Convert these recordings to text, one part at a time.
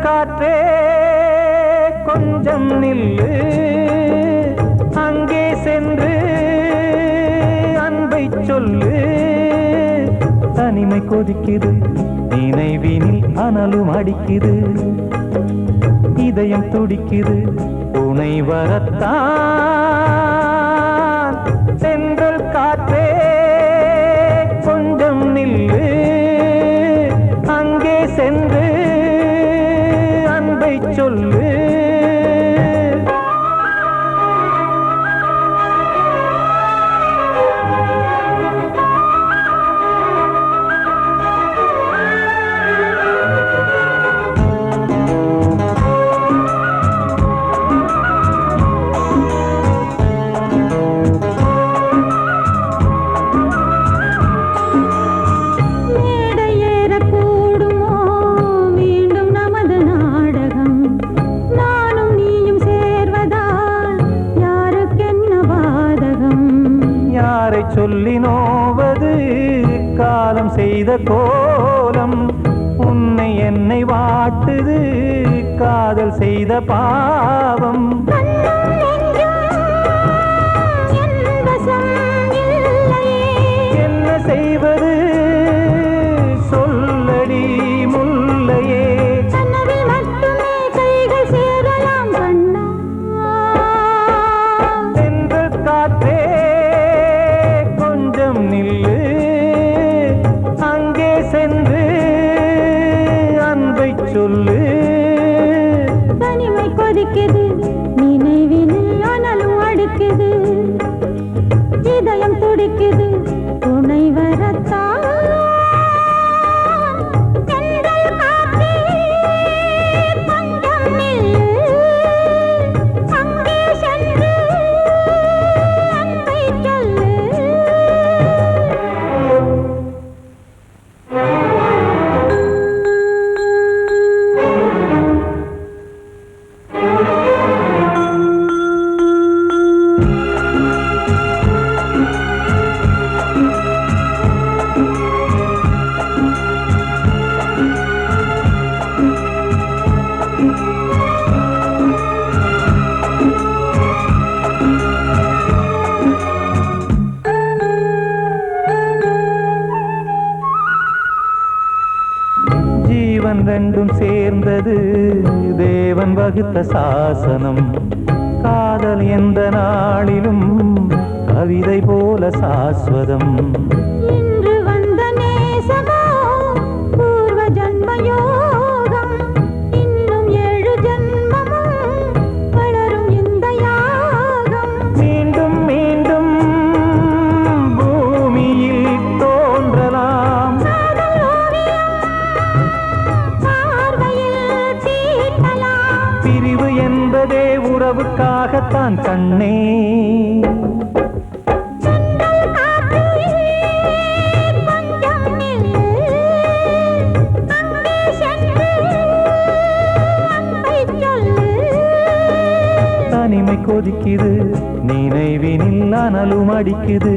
காற்றே கொஞ்சம் நில்லு, அங்கே சென்று அன்பை சொல்லு. தனிமை கொதிக்குது, நினைவினில் அனலும் அடிக்குது, இதயம் துடிக்குது, துணை வரத்தான். சென்றல் காற்றே கொஞ்சம் நில்லு, அங்கே சென்று சொல்லு. சொல்லி நோவது காலம் செய்த கோலம், உன்னை என்னை வாட்டுது காதல் செய்த பாவம். என்ன செய்வது சொல்லடி முல்லையே, சென்ற காற்றே நில்லு, அங்கே சென்று அன்பை சொல்லு. தனிமை கொதிக்குது, நினைவினில் அனலும் அடிக்குது, இதயம் துடிக்குது, துணை வரத்தான். ஜீவன் ரெண்டும் சேர்ந்தது தேவன் வகுத்த சாசனம். காதல் எந்த நாளிலும் கவிதை போல சாஸ்வதம். இன்று வந்த நேசமோ பூர்வ ஜன்ம யோகம், இன்னும் 7 ஜன்மமும் வளரும் இந்த யாகம். மீண்டும் மீண்டும் பூமியில் தோன்றலாம், பிரிவு என்பதே உறவுக்காகத்தான் கண்ணே. தனிமை கொதிக்குது, நினைவினில் அனலும் அடிக்குது,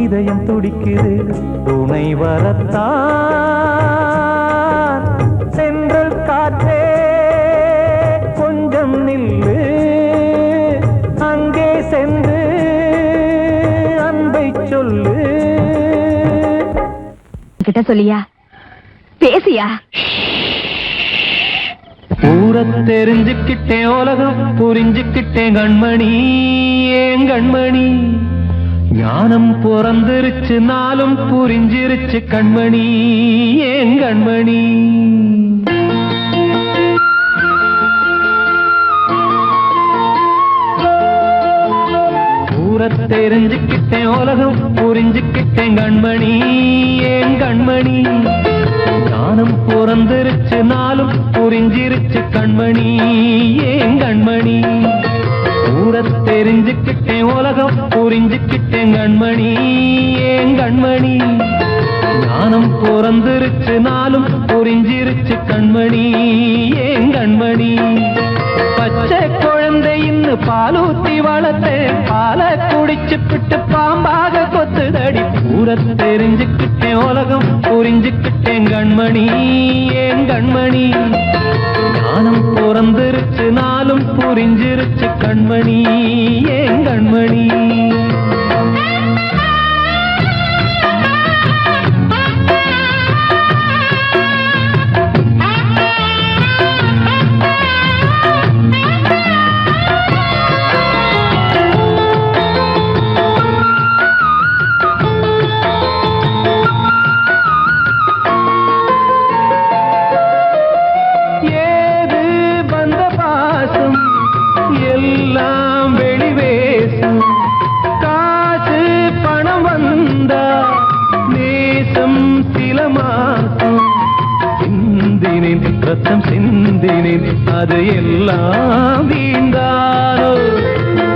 இதயம் துடிக்குது, துணை வரத்தான். சென்றல் காற்றே கொஞ்சம் நில்லு, அங்கே சென்று அன்பை சொல்லு. கிட்ட சொல்லியா, பேசியா? ஊரை தெரிஞ்சுக்கிட்டேன், உலகம் புரிஞ்சுக்கிட்டேன் கண்மணி, ஏன் கண்மணி. ஞானம் பிறந்திருச்சு, நாளும் புரிஞ்சிருச்சு கண்மணி, ஏன் கண்மணி. தெரிஞ்சுக்கிட்டேன் உலகம் புரிஞ்சுக்கிட்டேன் கண்மணி ஏன் கண்மணி ஞானம் பிறந்திருச்சு நாளும் புரிஞ்சிருச்சு கண்மணி ஏன் கண்மணி ஊர தெரிஞ்சுக்கிட்டேன் உலகம் புரிஞ்சுக்கிட்டேன் கண்மணி ஏன் கண்மணி ஞானம் பிறந்திருச்சு நாளும் புரிஞ்சிருச்சு கண்மணி ஏன் கண்மணி பச்சை குழந்தை இன்னும் பாலூத்தி வளர்த்தேன் பாலை குடிச்சு பிட்டு பாம்பாக கொத்துதடி ஊர தெரிஞ்சுக்கிட்டேன் உலகம் புரிஞ்சுக்கிட்டேன் கண்மணி ஏன் கண்மணி ஞானம் பிறந்திருச்சு நாளும் புரிஞ்சிருச்சு கண்மணி ஏன் கண்மணி எல்லாம் வெளிவேசம் காசு பணம் வந்தா நேசம் சில மாசம் சிந்தினேன் ரத்தம் சிந்தினேன் அது எல்லாம் வீண்டாரோ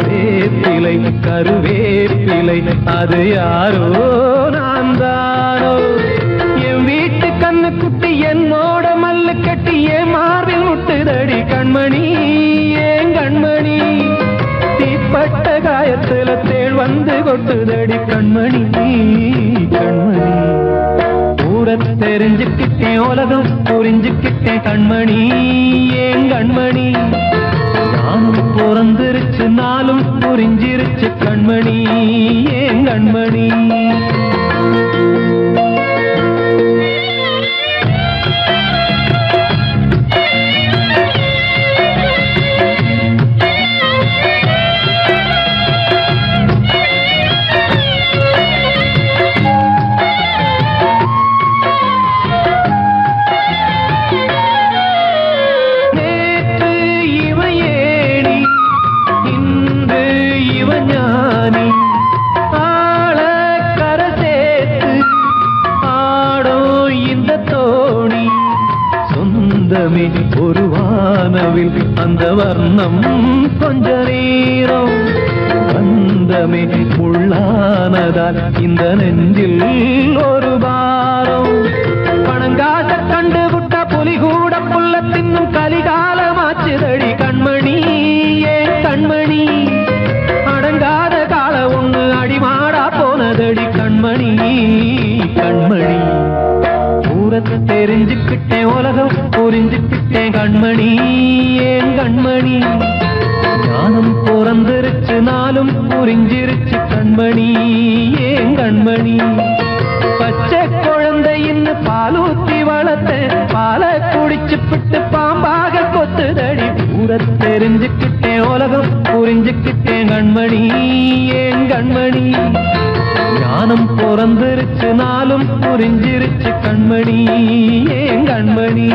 வேப்பிலை கருவேப்பிலை அது யாரோ நான் தானோ என் வீட்டு கண்ணு குட்டி என்னோட மல்லு கட்டி என் மார்பில் முட்டுதடி கண்மணி ஏன் கண்மணி தீப்பட்ட காயத்துல தேள் வந்து கொட்டுதடி கண்மணி கண்மணி ஊர தெரிஞ்சுக்கிட்டேன் உலகம் புரிஞ்சுக்கிட்டேன் கண்மணி ஏன் கண்மணி நானும் பிறந்திருச்சு நாளும் புரிஞ்சிருச்சு கண்மணி ஏன் கண்மணி ஒரு வானவில் அந்த வர்ணம் கொஞ்ச நேரம் பந்தமே முள்ளானதால் இந்த நெஞ்சில் ஒரு பாரம் பணங்காச கண்டு விட்ட புலி கூட புல்ல தின்னும் கலிகாலமாச்சுதடி கண்மணி ஏன் கண்மணி அடங்காத கால ஒண்ணு அடிமாடா போனதடி கண்மணி கண்மணி தெரிஞ்சுக்கிட்டேன் உலகம் புரிஞ்சுக்கிட்டேன் கண்மணி ஏன் கண்மணி ஞானம் பிறந்திருச்சு நாளும் புரிஞ்சிருச்சு கண்மணி ஏன் கண்மணி பச்சை குழந்தை இன்னும் பாலூத்தி வளர்த்தேன் பாலை குடிச்சு பிட்டு பாம்பாக கொத்துதடி ஊர தெரிஞ்சுக்கிட்டேன் உலகம் புரிஞ்சுக்கிட்டேன் கண்மணி ஏன் கண்மணி ஞானம் பிறந்திருச்சு நாளும் புரிஞ்சிருச்சு கண்மணி ஏன் கண்மணி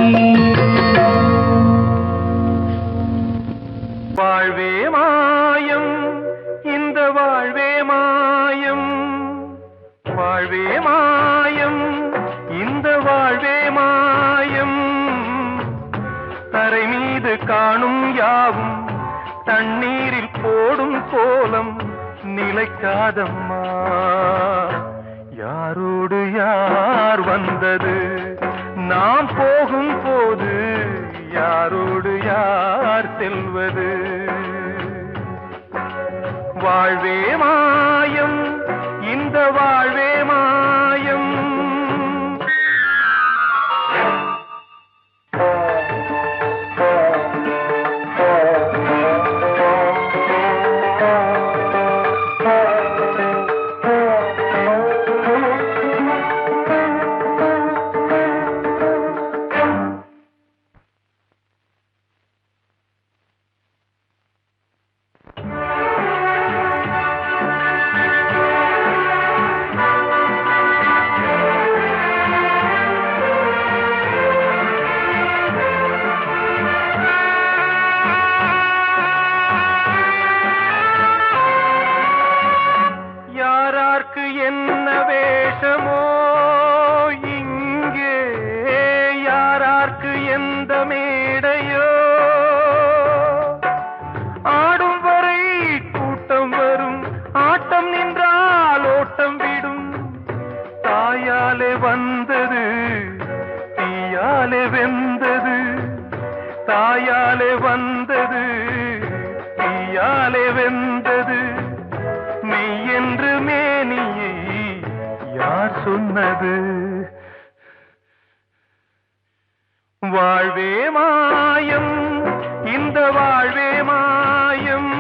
வாழ்வே மாயம் இந்த வாழ்வே மாயம் வாழ்வே மாயம் இந்த வாழ்வே மாயம் தரை மீது காணும் யாவும் தண்ணீரில் போடும் கோலம் நிலைக்காதம்மா யாரோடு யார் வந்தது நாம் போகும் போது யாரோடு யார் செல்வது வாழ்வே மாயம் இந்த வாழ்வே மாயம் தாயாலே வந்தது தீயாலே வெந்தது மெய் என்று மேனியை யார் சொன்னது வாழ்வே மாயம் இந்த வாழ்வே மாயம்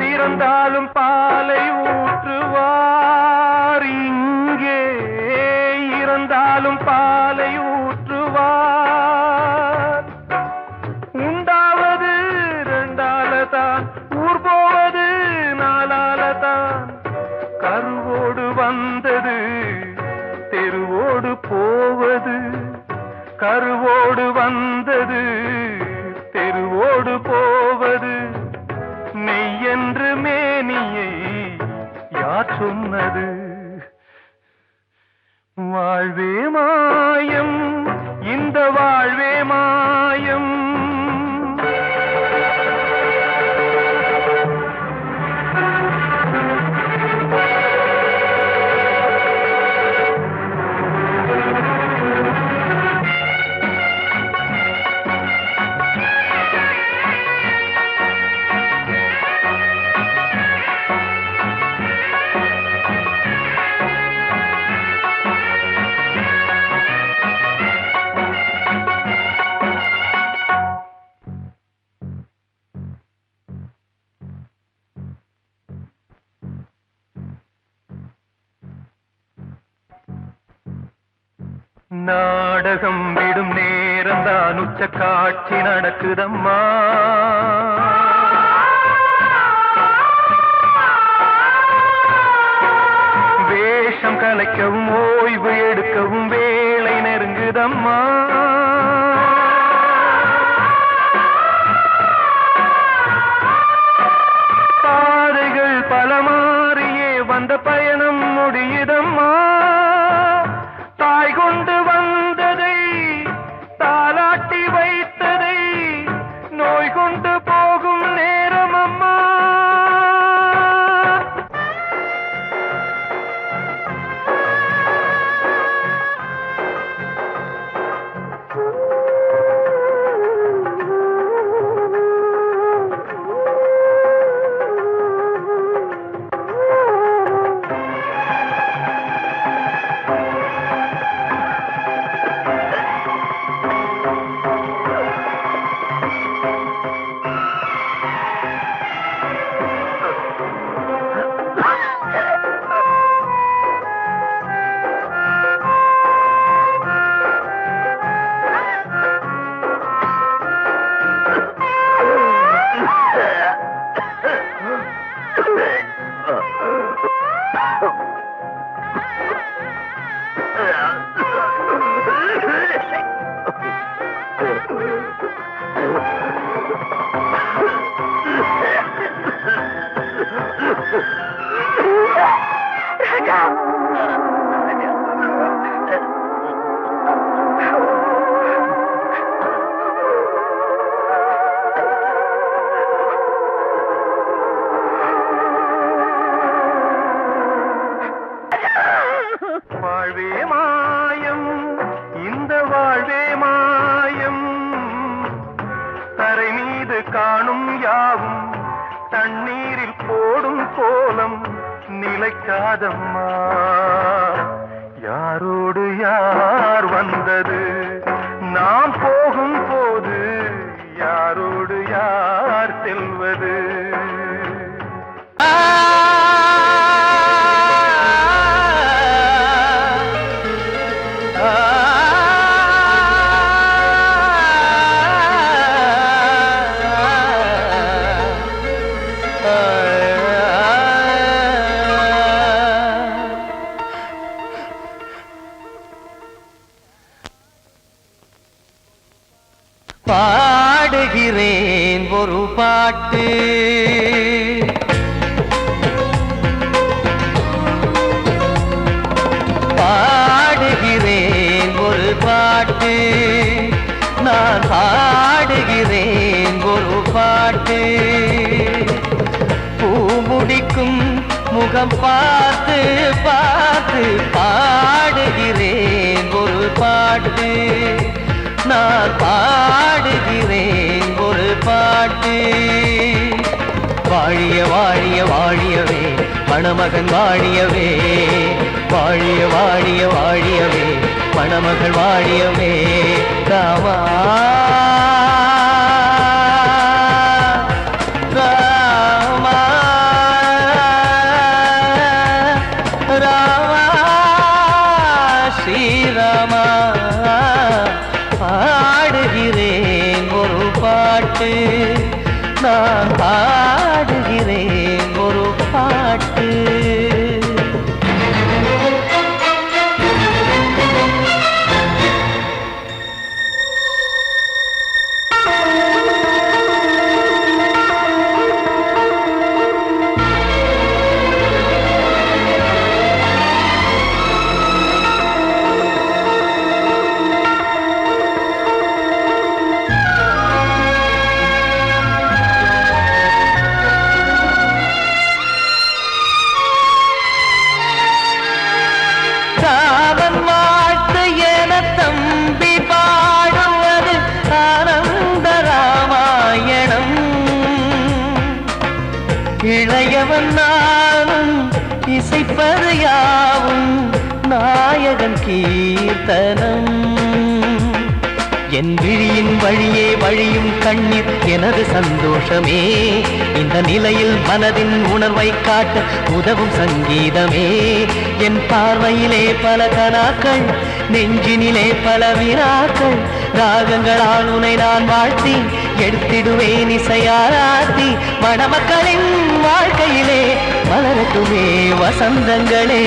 இறந்தாலும் பாலை ஊற்றுவார் இங்கே இறந்தாலும் பாலை ஊற்றுவார் உண்டாவது ரெண்டாலதான் ஊர் போவது நாலாலதான் கருவோடு வந்தது தெருவோடு போவது கருவோடு வந்தது தெருவோடு போவது மெய் என்று மேனியை யார் சொன்னது வாழ்வே மாயம் இந்த வாழ்வே மாயம் நாடகம் விடும் நேரம் தான் உச்ச காட்சி நடக்குதம்மா வேஷம் கலைக்கவும் ஓய்வு எடுக்கவும் வேளை நெருங்குதம்மா பாதைகள் பல மாறியே வந்த பயணம் முடியுதம்மா தாய் கொண்டு வந்ததை தாலாட்டி வைத்ததை நோய் கொண்டு போகும் நேரம் அம்மா வாழ்வே மாயம் இந்த வாழ்வே மாயம் தரை மீது காணும் யாவும் தண்ணீரில் போடும் கோலம் நிலைக்காதம்மா யாரோடு யார் வந்தது நாம் போகும் போது யாரோடு யார் செல்வது பாடுகிறேன் ஒரு பாட்டு பாடுகிறேன் ஒரு பாட்டு நான் பாடுகிறேன் ஒரு பாட்டு பூ முடிக்கும் முகம் பார்த்து பார்த்து பாடுகிறேன் ஒரு பாட்டு நான் பாடுகிறேன் ஒரு பாட்டு வாழிய வாழிய வாழியவே மணமகன் வாழியவே வாழிய வாழிய வாழியவே மணமகள் வாழியவே ராமா ராமா ராமா ஸ்ரீராமா பாடுகிறேன் ஒரு பாட்டு நான் பாடுகிறேன் ஒரு பாட்டு இளையவன் நானும் இசைப்பது யாவும் நாயகன் கீர்த்தனம் என் விழியின் வழியே வழியும் கண்ணீர் எனது சந்தோஷமே இந்த நிலையில் மனதின் உணர்வை காட்ட உதவும் சங்கீதமே என் பார்வையிலே பல கனாக்கள் நெஞ்சினிலே பல வினாக்கள் ராகங்களால் உனை நான் வாழ்த்தி எடுத்திடுவேன் இசையாராத்தி மணமக்களின் வாழ்க்கையிலே மலரட்டுமே வசந்தங்களே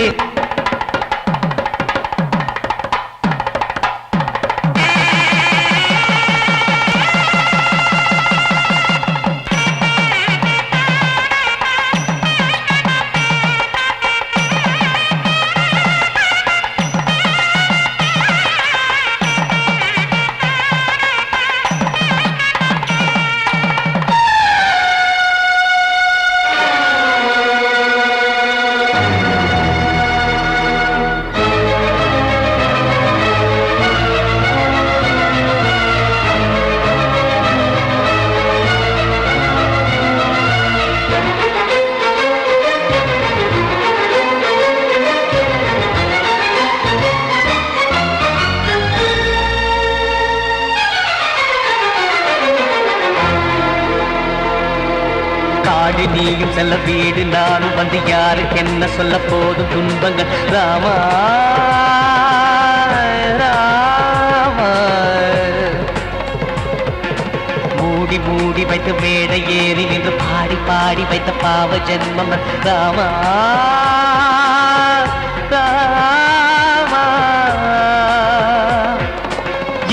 நீயும் செல்ல வீடு நானும் வந்து யாருக்கு என்ன சொல்ல போதும் துன்பங்கள் ராமா ராமா மூடி மூடி வைத்த மேடை ஏறி நின்று பாடி பாடி வைத்த பாவ ஜென்மம் ராமா ராமா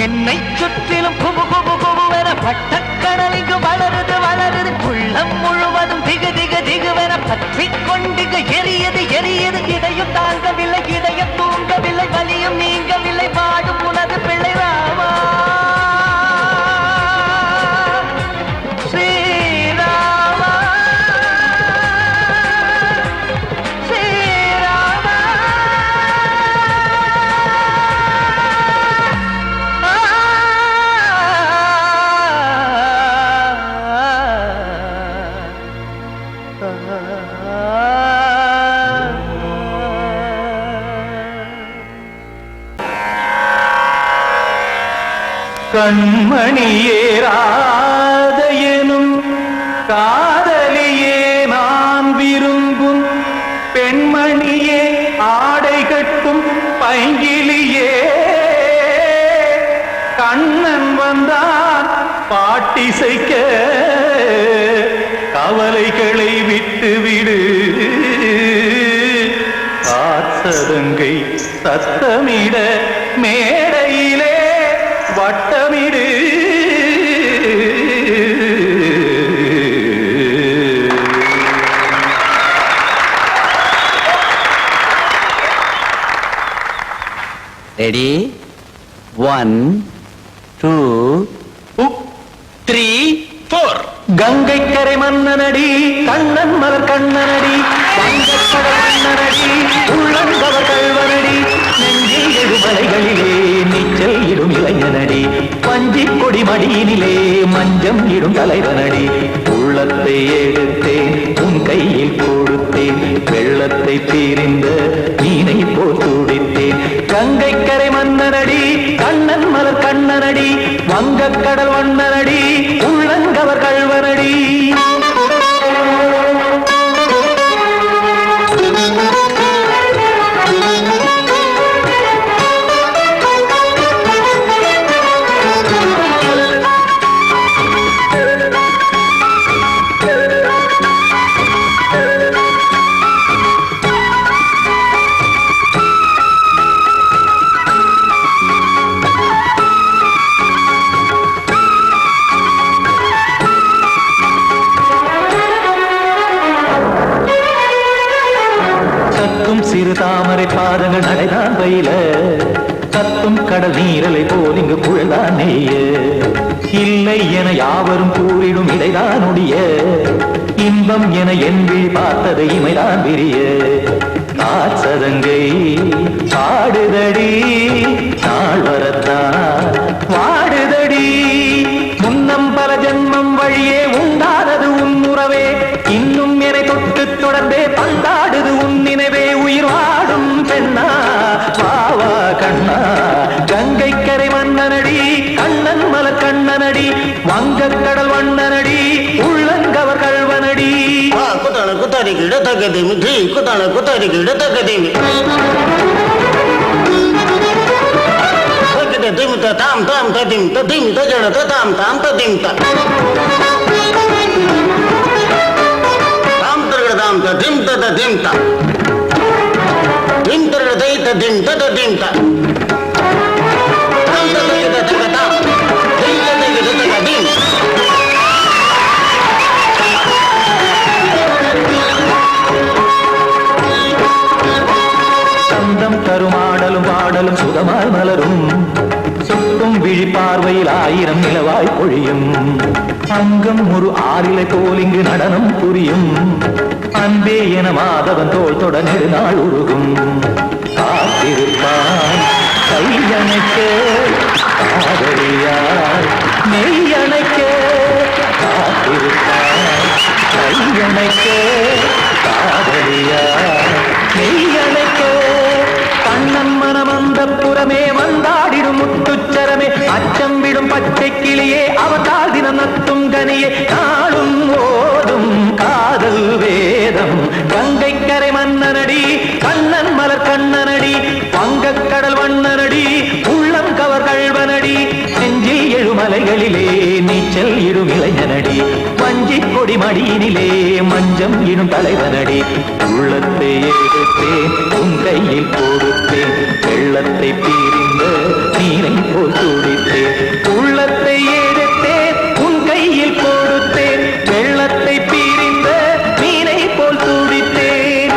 என்னை சுற்றிலும் குபு குபு குபுவென பட்டக்கடல் இங்கு வளருது வளருது உள்ளம் முழுவதும் திகு திகு திகுவென பற்றி கொண்டு எரியது எரியது இதையும் தாங்கவில்லை இதையும் தூங்கவில்லை வலியும் நீங்கவில்லை பாடும் உனது பிள்ளை ராமா ஸ்ரீராமா ஸ்ரீராமா கண்மணியே ராதையனும் காதலியே நான் விரும்பும் பெண்மணியே ஆடை கட்டும் பைங்கிலியே கண்ணன் வந்தான் பாட்டிசைக்க கவலைகளை விட்டுவிடு காத்ததங்கை சத்தமிட மேடையிலே வட்டமிடு ரெடி 1 2 3 4 கங்கை கரை மன்னனடி கண்ணன் மலர் கண்ணனடி வங்கக்கடல் மன்னனடி உள்ளங்கவர் கல்வனடி நெஞ்சில் எழுமலைகளிலே நீச்சல் இடும் இளைஞனடி பஞ்சி கொடி மடியினிலே மஞ்சம் இடும் தலைவனடி உள்ளத்தை எடுத்தேன் உன் கையில் கொடுத்தேன் வெள்ளத்தை தீரிந்த மீனை போல் துடித்தேன் கங்கை கரை மன்னனடி கண்ணன் மலர் கண்ணனடி வங்கக்கடல் வண்ணனடி உள்ளங்கவர் கல்வனடி சிறு தாமரை பாதங்கள் நடைதான் பயில கத்தும் கடல் நீரலை போல் இங்கு புழல்தான் நெய்ய இல்லை என யாவரும் கூறிடும் இடைதான் உடைய இன்பம் என என்பி பார்த்தது இமைதான் விரிய காசதங்கை பாடுதடி நாள் வரத்தான் வாடுதடி முன்னம் பல ஜன்மம் வழியே உண்டானது உன் உறவே இன்னும் என்னை தொட்டு தொடர்ந்தே பந்தாடுது உன் நினைவே உயிர் வாடும் பெண்ணா பாவா கண்ணா கங்கை கரை மன்னனடி கண்ணன் மலர் கண்ணனடி வங்கக்கடல் வண்ணனடி உள்ளங்கவர் கல்வனடி குத்தான குத்தாரிக்கு இடத்தக்கதேமி தி குத்தான குத்தாரிக்கு இடத்தக்கதேமி திம் தாம் தாம் ததிம் ததிம் தஜன தாம் தாம் ததிம் தாம் தாம் ததிம் ததிம் தாம் திம் தர தை ததிம் ததிம் தாம் தாம் ததிம் ததிம் தாம் திம் ததிம் ததிம் சந்தம் தருமாடலும் பாடலும் சுகமாய் மலரும் சுட்டும் விழி பார்வையில் ஆயிரம் நிலவாய் பொழியும் அங்கம் ஒரு ஆறிலை போல் இங்கு நடனம் புரியும் அன்பே என மாதவன் தோள் தொட நெடுநாள் உருகும் காத்திருப்பான் கையணைக்க காதலியார் மெய்யணைக்க காத்திருப்பான் கையணைக்க காதலியார் மெய்யணைக்க கண்ணன் மனம் அந்த புறமே வந்தாடிடும் முத்துச்சரமே அச்சம் விடும் பச்சை கிளியே அவதால் தினம் நத்தும் கனியே நாளும் ஓதும் காதல் வேதம் கங்கை கரை மன்னனடி கண்ணன் மலர் கண்ணனடி வங்கக்கடல் வண்ணனடி உள்ளம் கவர் கல்வனடி நெஞ்சில் எழுமலைகளிலே நீச்சல் இடும் இளைஞனடி வஞ்சி கொடி மடியினிலே மஞ்சம் இடும் தலைவனடி உள்ளத்தை எடுத்தேன் உன் கையில் கொடுத்தேன் வெள்ளத்தை பீரிந்த நீரை போல் துடித்தேன் உள்ளத்தை எடுத்தேன் உன் கையில் கொடுத்தேன் வெள்ளத்தை பீரிந்த நீரை போல் துடித்தேன்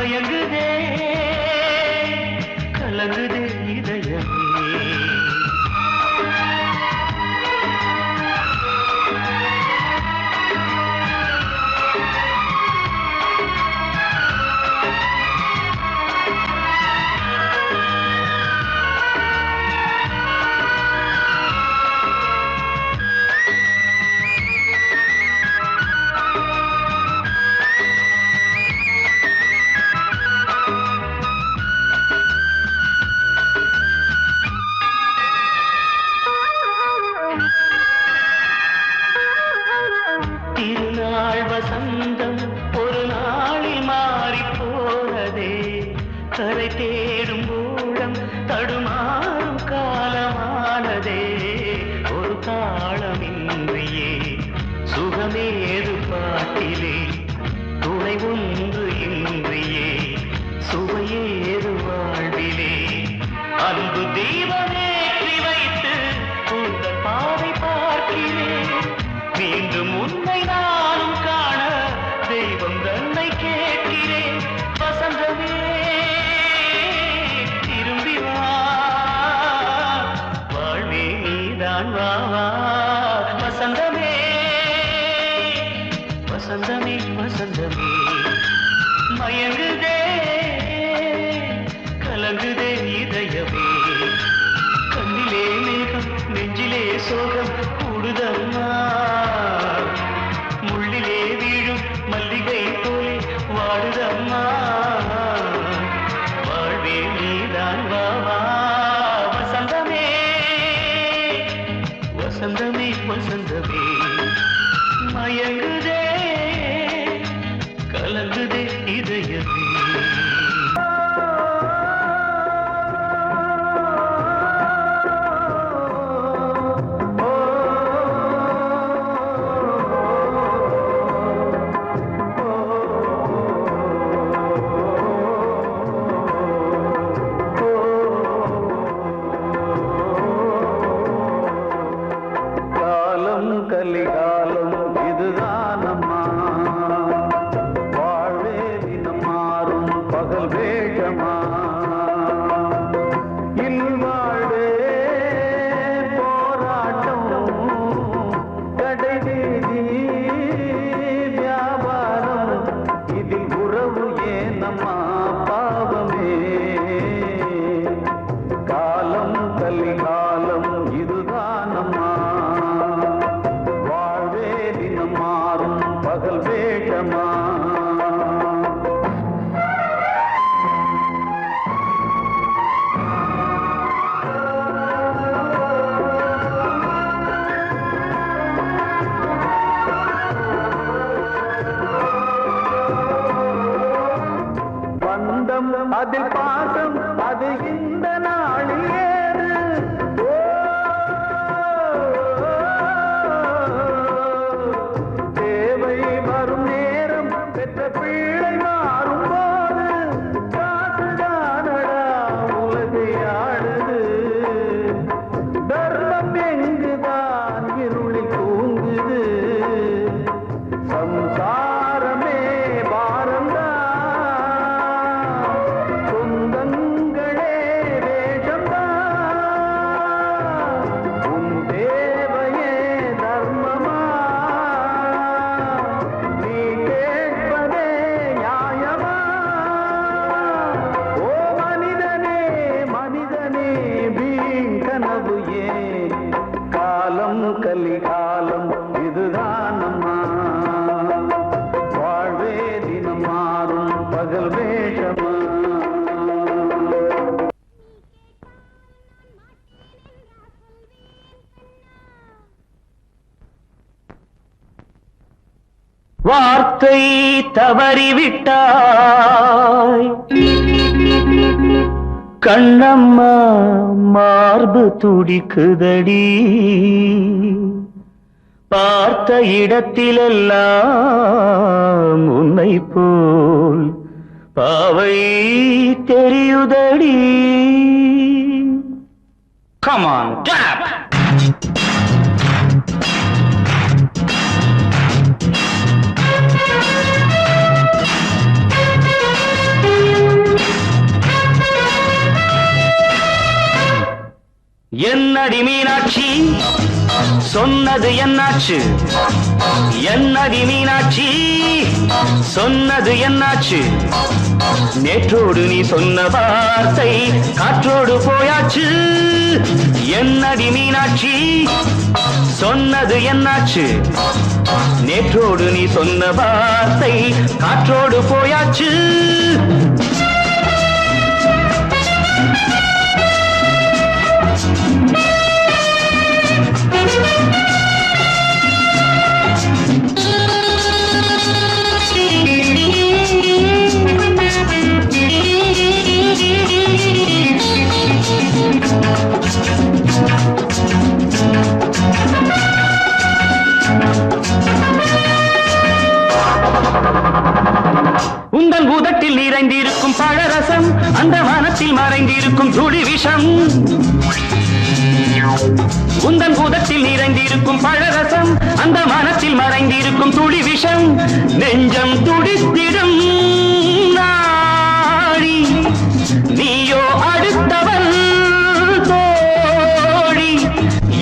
மயங்குதே கலங்குதே இதயமே திருநாள் வசந்தம் ஒரு நாளில் மாறி போனதே கரை தேடும் ஊழம் தடுமாறும் காலமானதே ஒரு தாளமின்றியே சுகமேது பாட்டிலே துணை ஒன்று இன்றியே சுவையேது வாழ்விலே அன்பு தீபமேற்றி வைத்து உங்கள் பாதை பார்க்கிறேன் மீண்டும் உன்னை நானும் காண தெய்வம் தன்னை கேட்கிறேன் வசந்தமே திரும்பி வா வாழ்வே நீதான் வா வசந்தமே வசந்தமே வசந்தமே மயங்குதே கலங்குதே இதயமே கண்ணிலே மேகம் நெஞ்சிலே சோகம் கூடுதம்மா முள்ளிலே வீழும் மல்லிகை போலே வாடுதம்மா வாழ்வே நீதான் வா வசந்தமே வசந்தமே வசந்தமே மயங்குதே கலங்குதே இதயமே கலிகாலம் இதுதானம்மா வாழ்வே தினம் மாறும் பகல் வேஷமா இல்வாழ்வே போராட்டம் கடைவீதி வியாபாரம் இதில் உறவு ஏனம்மா பாவமே காலம் கலிகாலம் இதுதானம்மா மாறும் பகல் வேஷமா பந்தம் அதில் பாசம் அது இந்த நாளில் ஏது பிள்ளை மாறும் போது காசுதானடா உலகை ஆடுது தர்மம் எங்குதான் இருளில் தூங்குது சம்சாரமே பாரம்தான் சொந்தங்களே வேஷம்தான் உன் தேவையே தர்மமா நீ கலிகாலம் இதுதானம்மா வாழ்வே தினம் மாறும் பகல் வேஷமா வார்த்தை தவறிவிட்டாய் கண்ணம்மா மார்பு துடிக்குதடி பார்த்த இடத்திலெல்லாம் உன்னை போல் பாவை தெரியுதடி. Come on, clap! என்னடி மீனாட்சி சொன்னது என்னாச்சு? என்னடி மீனாட்சி சொன்னது என்னாச்சு? நேற்றோடு நீ சொன்ன வார்த்தை காற்றோடு போயாச்சு. என்னடி மீனாட்சி சொன்னது என்னாச்சு? நேற்றோடு நீ சொன்ன வார்த்தை காற்றோடு போயாச்சு. உந்தன் உதட்டில் நிறைந்திருக்கும் பழரசம், அந்த மனத்தில் மறைந்திருக்கும் துளி விஷம். உந்தன் உதட்டில் நிறைந்திருக்கும் பழரசம், அந்த மனத்தில் மறைந்திருக்கும் துளி விஷம். நெஞ்சம் துடித்திடும் நாடி, நீயோ அடுத்தவன் தோழி.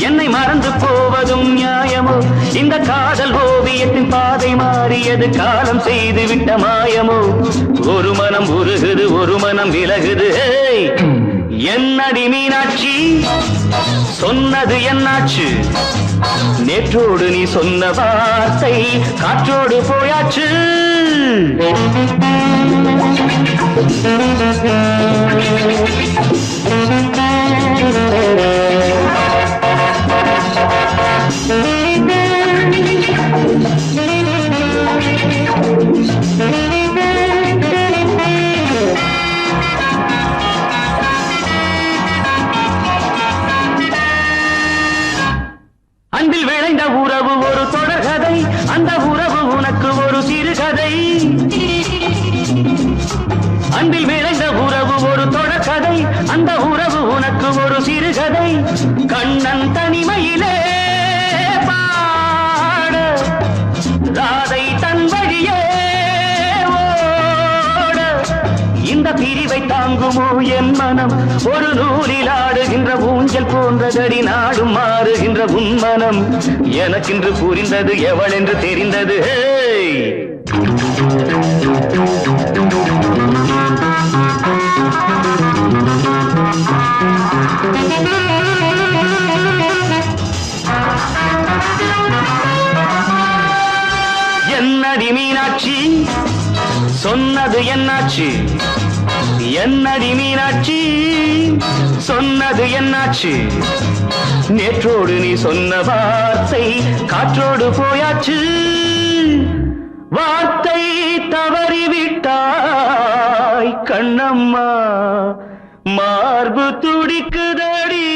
என்னை மறந்து போவதும் நியாயமோ? இந்த காதல் ஓவியத்தின் பாதை மாறியது, காலம் செய்து விட்ட மாயமோ? ஒரு மனம் உருகுது, ஒரு மனம் விலகுது. என்னடி மீனாட்சி சொன்னது என்னாச்சு? நேற்றோடு நீ சொன்ன வார்த்தை காற்றோடு போயாச்சு. அன்பில் விளைந்த உறவு ஒரு தொடர்கதை, அந்த உறவு உனக்கு ஒரு சிறுகதை. அன்பில் விளைந்த உறவு ஒரு தொடர்கதை, அந்த உறவு உனக்கு ஒரு சிறுகதை. கண்ணன் தனிமையிலே பாட, ராதை தன் வழியே ஓட. இந்த பிரிவை தாங்குமோ என் மனம்? ஒரு நூலில் ஆடுகின்ற ஊஞ்சல் போன்றதடி, நாடும் மாறுகின்ற உன்மனம். எனக்கென்று புரிந்தது எவள் என்று தெரிந்தது. என்னடி மீனாட்சி சொன்னது என்னாச்சு? என்னடி மீனாட்சி சொன்னது என்னாச்சு? நேற்றோடு நீ சொன்ன வார்த்தை காற்றோடு போயாச்சு. வார்த்தை தவறிவிட்டாய் கண்ணம்மா, மார்பு துடிக்குதடி.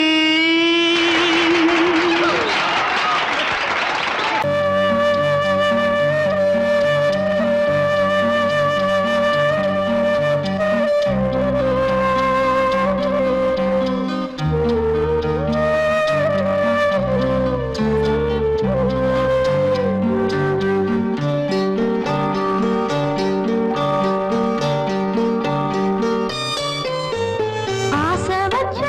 ஆசை வச்ச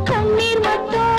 கண்ணீர் மட்டும்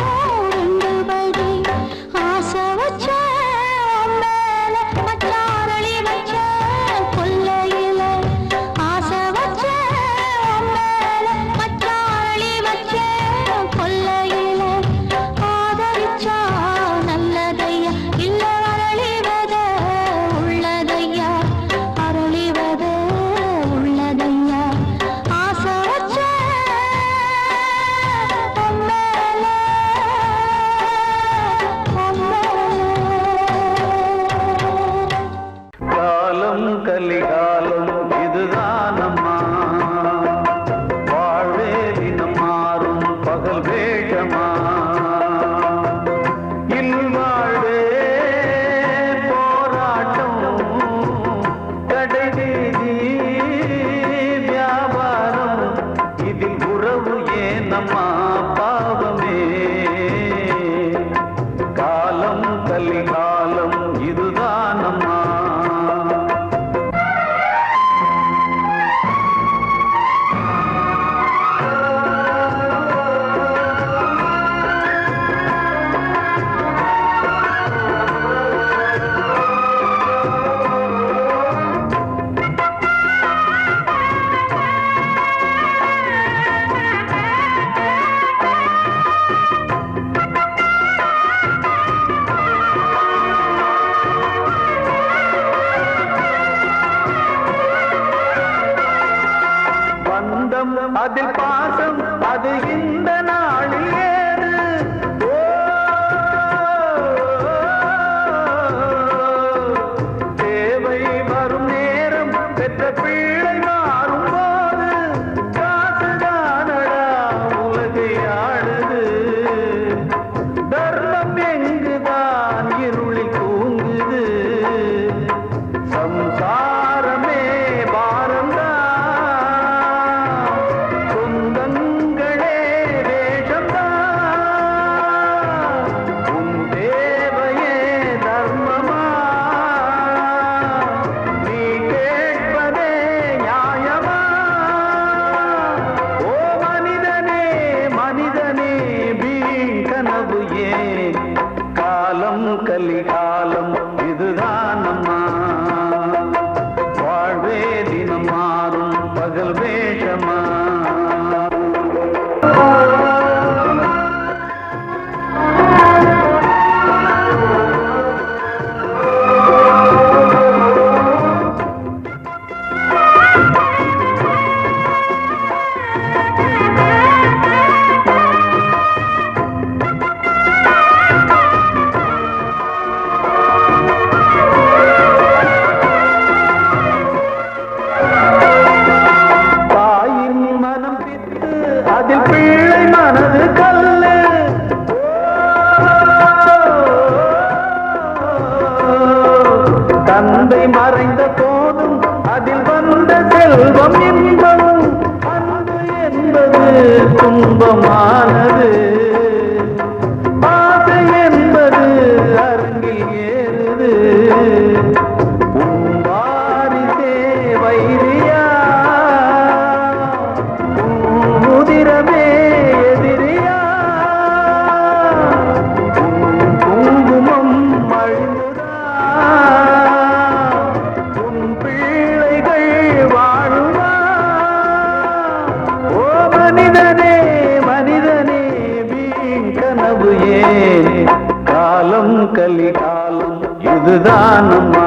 கனவு ஏன் காலம் கலிகாலம் இதுதானம்மா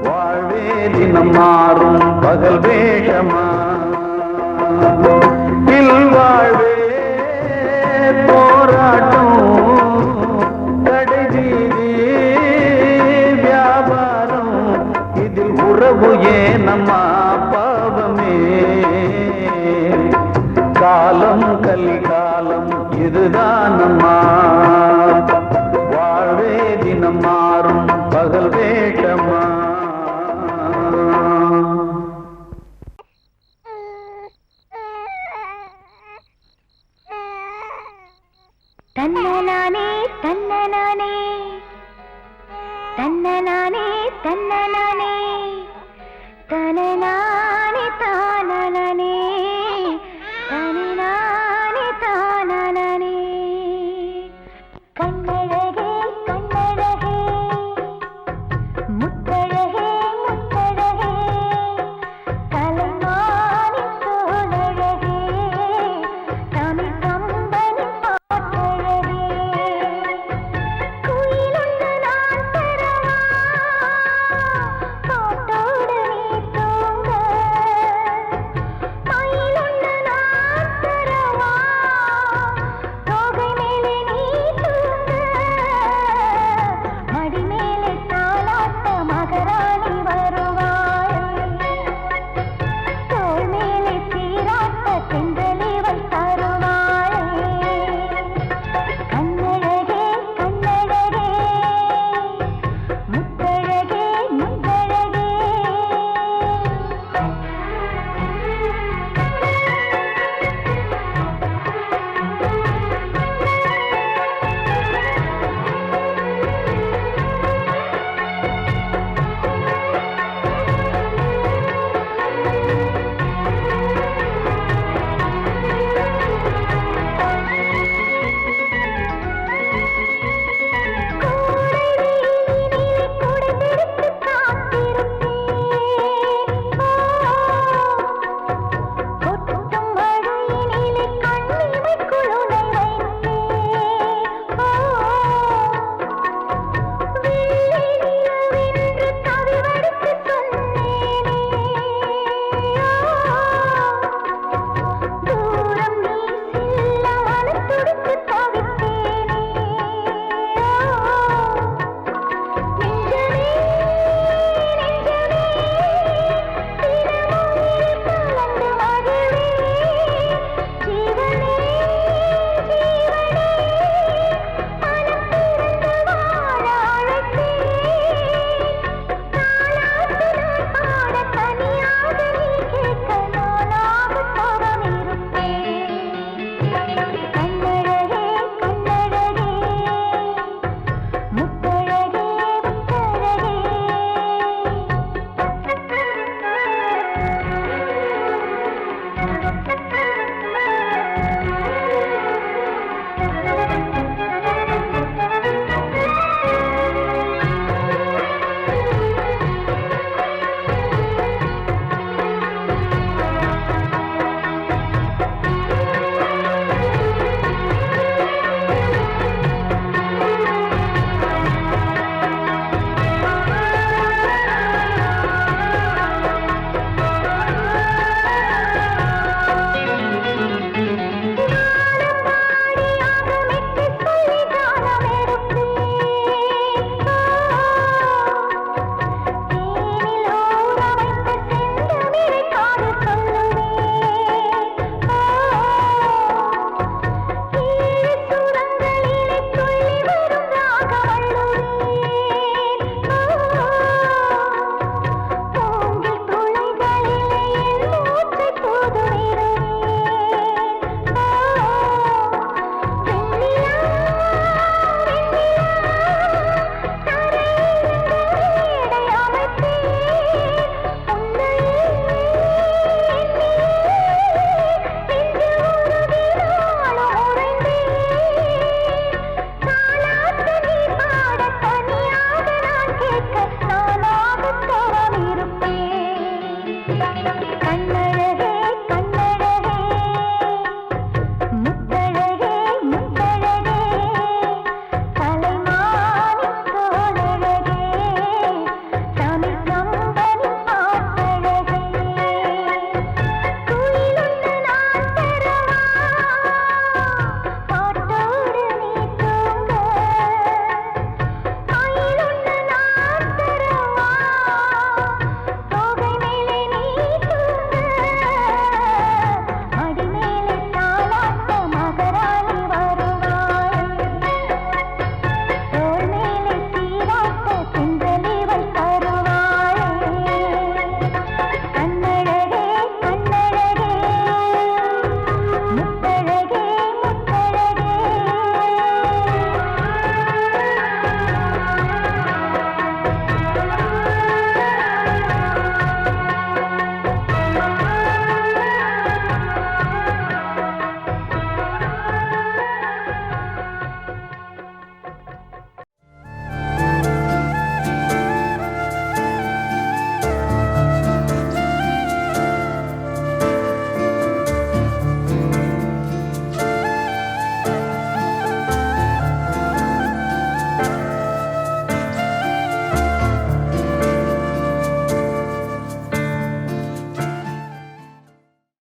வாழ்வே தினம் மாறும் பகல் வேஷமா வாழ்வே போராட்டம் கடைவீதி வியாபாரம் இதில் உறவு ஏனம்மா பாவமே காலம் கலிகாலம் இதுதானம்மா வாழ்வே தினம் மாறும் பகல் வேஷமா தன்னனானே தன்னனானே தன்னனானே தன்னனானே தனனா